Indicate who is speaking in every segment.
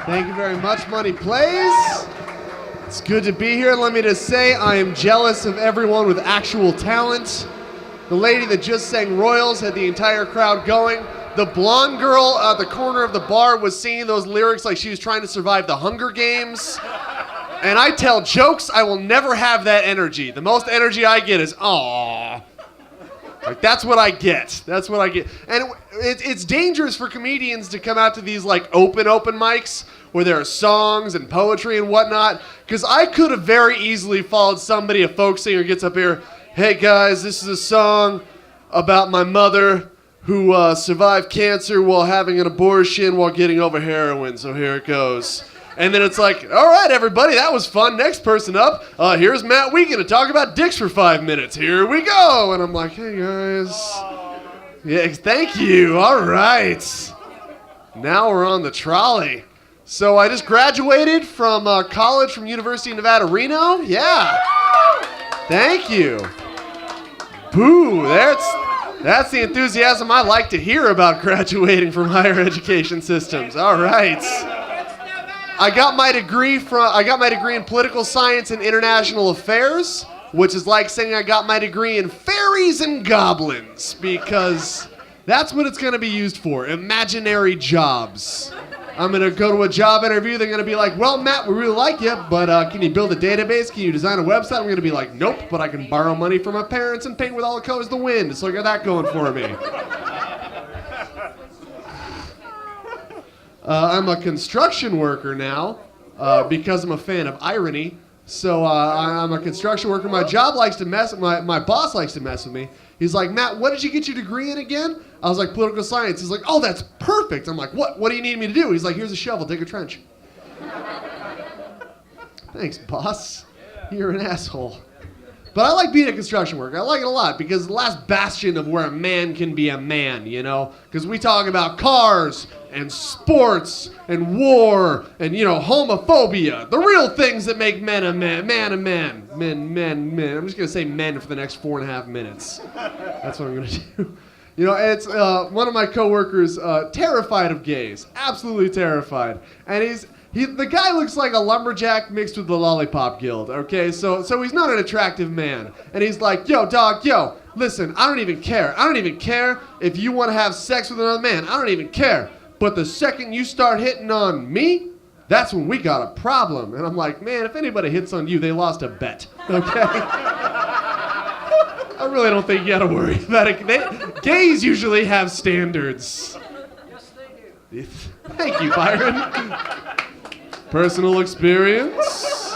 Speaker 1: Thank you very much, Money Plays. It's good to be here. Let me just say, I am jealous of everyone with actual talent. The lady that just sang Royals had the entire crowd going. The blonde girl at the corner of the bar was singing those lyrics like she was trying to survive the Hunger Games. And I tell jokes, I will never have that energy. The most energy I get is, aww. Like, that's what I get. That's what I get. And it's dangerous for comedians to come out to these, like, open mics where there are songs and poetry and whatnot. Because I could have very easily followed somebody, a folk singer gets up here, hey, guys, this is a song about my mother who survived cancer while having an abortion while getting over heroin. So here it goes. And then it's like, all right, everybody, that was fun. Next person up, here's Matt Wiegand to talk about dicks for 5 minutes. Here we go. And I'm like, hey, guys. Yeah, thank you. All right. Now we're on the trolley. So I just graduated from college from University of Nevada, Reno. Yeah. Thank you. Boo, that's the enthusiasm I like to hear about graduating from higher education systems. All right. I got my degree in political science and international affairs, which is like saying I got my degree in fairies and goblins, because that's what it's going to be used for, imaginary jobs. I'm going to go to a job interview, they're going to be like, well, Matt, we really like you, but can you build a database? Can you design a website? I'm going to be like, nope, but I can borrow money from my parents and paint with all the colors of the wind, so I got that going for me. I'm a construction worker now because I'm a fan of irony. So I'm a construction worker. My boss likes to mess with me. He's like, Matt, what did you get your degree in again? I was like, political science. He's like, oh, that's perfect. I'm like, what? What do you need me to do? He's like, here's a shovel, dig a trench. Thanks, boss. You're an asshole. But I like being a construction worker. I like it a lot because it's the last bastion of where a man can be a man, you know? Because we talk about cars and sports and war and, you know, homophobia. The real things that make men a man. Men. I'm just going to say men for the next 4.5 minutes. That's what I'm going to do. You know, it's one of my coworkers terrified of gays. Absolutely terrified. And the guy looks like a lumberjack mixed with the Lollipop Guild, okay? So he's not an attractive man. And he's like, yo, dog, listen, I don't even care. I don't even care if you want to have sex with another man. I don't even care. But the second you start hitting on me, that's when we got a problem. And I'm like, man, if anybody hits on you, they lost a bet, okay? I really don't think you got to worry about it. Gays usually have standards.
Speaker 2: Yes, they do.
Speaker 1: Thank you, Byron. Personal experience.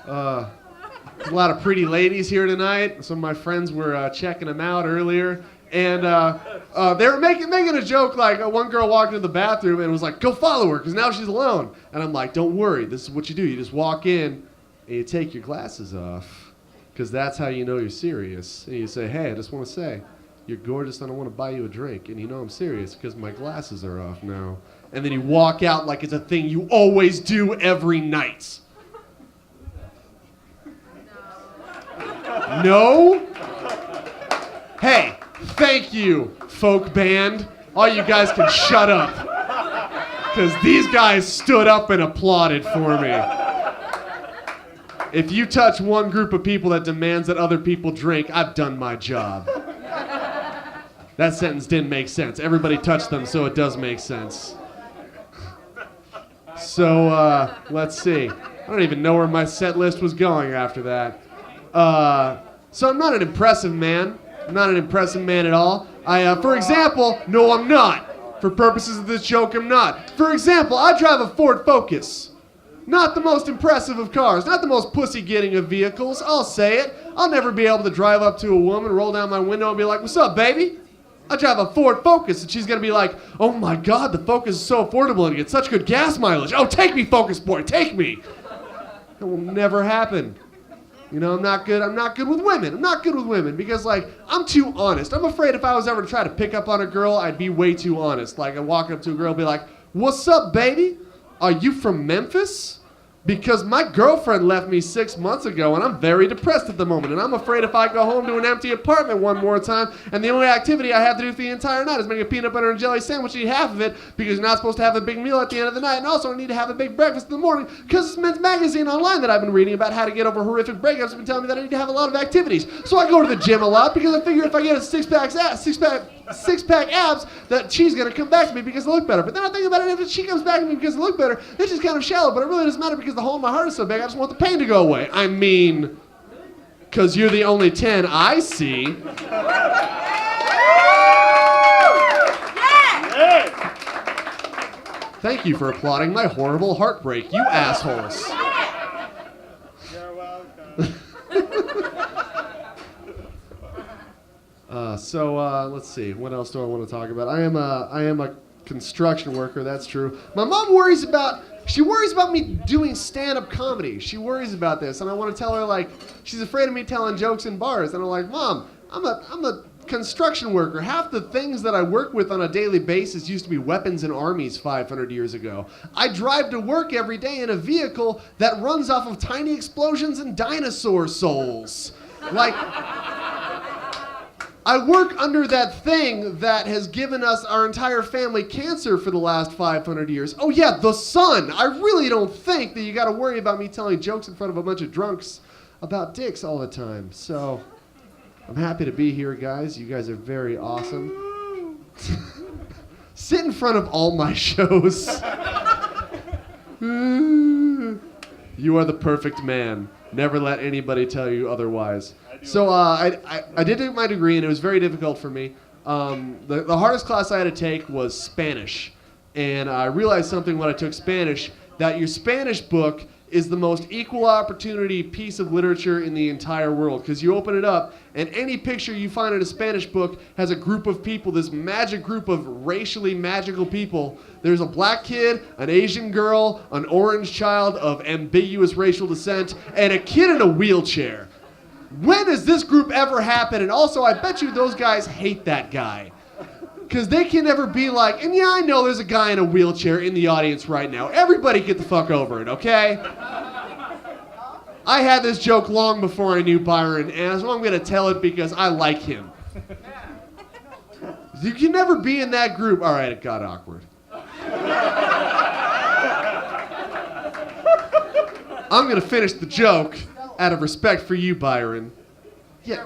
Speaker 1: There's a lot of pretty ladies here tonight. Some of my friends were checking them out earlier. And they were making a joke like one girl walked into the bathroom and was like, go follow her because now she's alone. And I'm like, don't worry. This is what you do. You just walk in and you take your glasses off because that's how you know you're serious. And you say, hey, I just want to say, you're gorgeous and I want to buy you a drink. And you know I'm serious because my glasses are off now. And then you walk out like it's a thing you always do every night. No? Hey, thank you, folk band. All you guys can shut up. Because these guys stood up and applauded for me. If you touch one group of people that demands that other people drink, I've done my job. That sentence didn't make sense. Everybody touched them, so it does make sense. So, let's see. I don't even know where my set list was going after that. So I'm not an impressive man. I'm not an impressive man at all. For example, no, I'm not. For purposes of this joke, I'm not. For example, I drive a Ford Focus. Not the most impressive of cars, not the most pussy-getting of vehicles. I'll say it. I'll never be able to drive up to a woman, roll down my window, and be like, what's up, baby? I drive a Ford Focus, and she's going to be like, oh my God, the Focus is so affordable and you get such good gas mileage. Oh, take me, Focus boy, take me. That will never happen. You know, I'm not good with women. I'm not good with women because, like, I'm too honest. I'm afraid if I was ever to try to pick up on a girl, I'd be way too honest. Like, I'd walk up to a girl and be like, what's up, baby? Are you from Memphis? because my girlfriend left me 6 months ago and I'm very depressed at the moment. And I'm afraid if I go home to an empty apartment one more time and the only activity I have to do for the entire night is make a peanut butter and jelly sandwich and eat half of it because you're not supposed to have a big meal at the end of the night. And also I need to have a big breakfast in the morning because this men's magazine online that I've been reading about how to get over horrific breakups has been telling me that I need to have a lot of activities. So I go to the gym a lot because I figure if I get a six-pack abs, that she's going to come back to me because I look better. But then I think about it, if she comes back to me because I look better, it's just kind of shallow, but it really doesn't matter because the hole in my heart is so big, I just want the pain to go away. I mean, because you're the only 10 I see. Thank you for applauding my horrible heartbreak, you assholes.
Speaker 2: You're welcome.
Speaker 1: Let's see. What else do I want to talk about? I am a construction worker. That's true. My mom worries about me doing stand-up comedy. She worries about this, and I want to tell her like she's afraid of me telling jokes in bars. And I'm like, Mom, I'm a construction worker. Half the things that I work with on a daily basis used to be weapons in armies 500 years ago. I drive to work every day in a vehicle that runs off of tiny explosions and dinosaur souls. Like. I work under that thing that has given us our entire family cancer for the last 500 years. Oh yeah, the sun. I really don't think that you got to worry about me telling jokes in front of a bunch of drunks about dicks all the time. So I'm happy to be here, guys. You guys are very awesome. Sit in front of all my shows. You are the perfect man. Never let anybody tell you otherwise. So I did my degree, and it was very difficult for me. The hardest class I had to take was Spanish. And I realized something when I took Spanish, that your Spanish book is the most equal opportunity piece of literature in the entire world. Because you open it up, and any picture you find in a Spanish book has a group of people, this magic group of racially magical people. There's a black kid, an Asian girl, an orange child of ambiguous racial descent, and a kid in a wheelchair. When does this group ever happen? And also, I bet you those guys hate that guy. Because they can never be like, and yeah, I know there's a guy in a wheelchair in the audience right now. Everybody get the fuck over it, okay? I had this joke long before I knew Byron, and so I'm going to tell it because I like him. You can never be in that group. All right, it got awkward. I'm going to finish the joke out of respect for you, Byron. Yeah.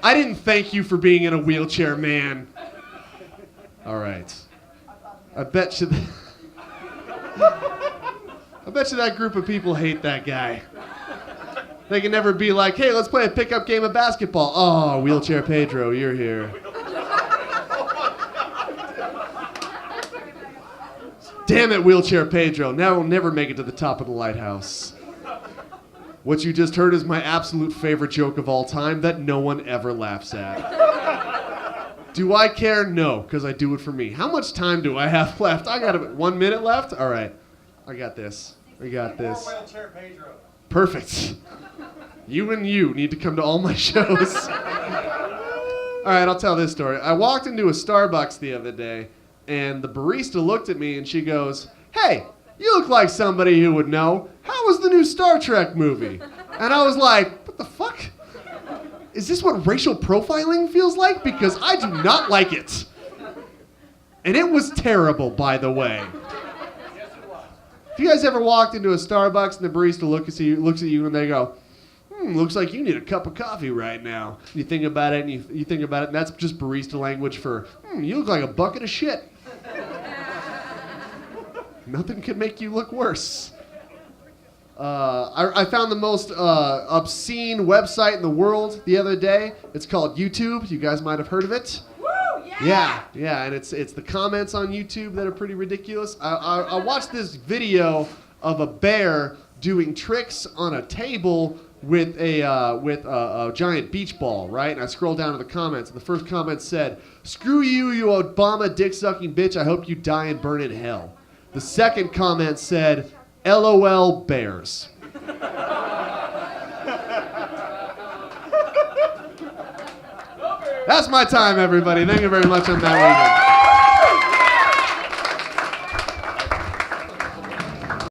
Speaker 1: I didn't thank you for being in a wheelchair, man. All right. I bet you that group of people hate that guy. They can never be like, hey, let's play a pickup game of basketball. Oh, wheelchair Pedro, you're here. Damn it, wheelchair Pedro. Now we'll never make it to the top of the lighthouse. What you just heard is my absolute favorite joke of all time that no one ever laughs at. Do I care? No, because I do it for me. How much time do I have left? I got 1 minute left? All right. I got this. We got this.
Speaker 2: Wheelchair Pedro.
Speaker 1: Perfect. You and you need to come to all my shows. All right, I'll tell this story. I walked into a Starbucks the other day, and the barista looked at me and she goes, hey, you look like somebody who would know. How was the new Star Trek movie? And I was like, what the fuck? Is this what racial profiling feels like? Because I do not like it. And it was terrible, by the way. If you guys ever walked into a Starbucks and the barista looks at you and they go, looks like you need a cup of coffee right now. You think about it and you think about it, and that's just barista language for, you look like a bucket of shit. Nothing could make you look worse. I found the most obscene website in the world the other day. It's called YouTube. You guys might have heard of it.
Speaker 3: Woo, yeah!
Speaker 1: Yeah, and it's the comments on YouTube that are pretty ridiculous. I watched this video of a bear doing tricks on a table with a giant beach ball, right? And I scrolled down to the comments, and the first comment said, "Screw you, you Obama dick-sucking bitch. I hope you die and burn in hell." The second comment said, LOL bears. That's my time, everybody. Thank you very much on that one.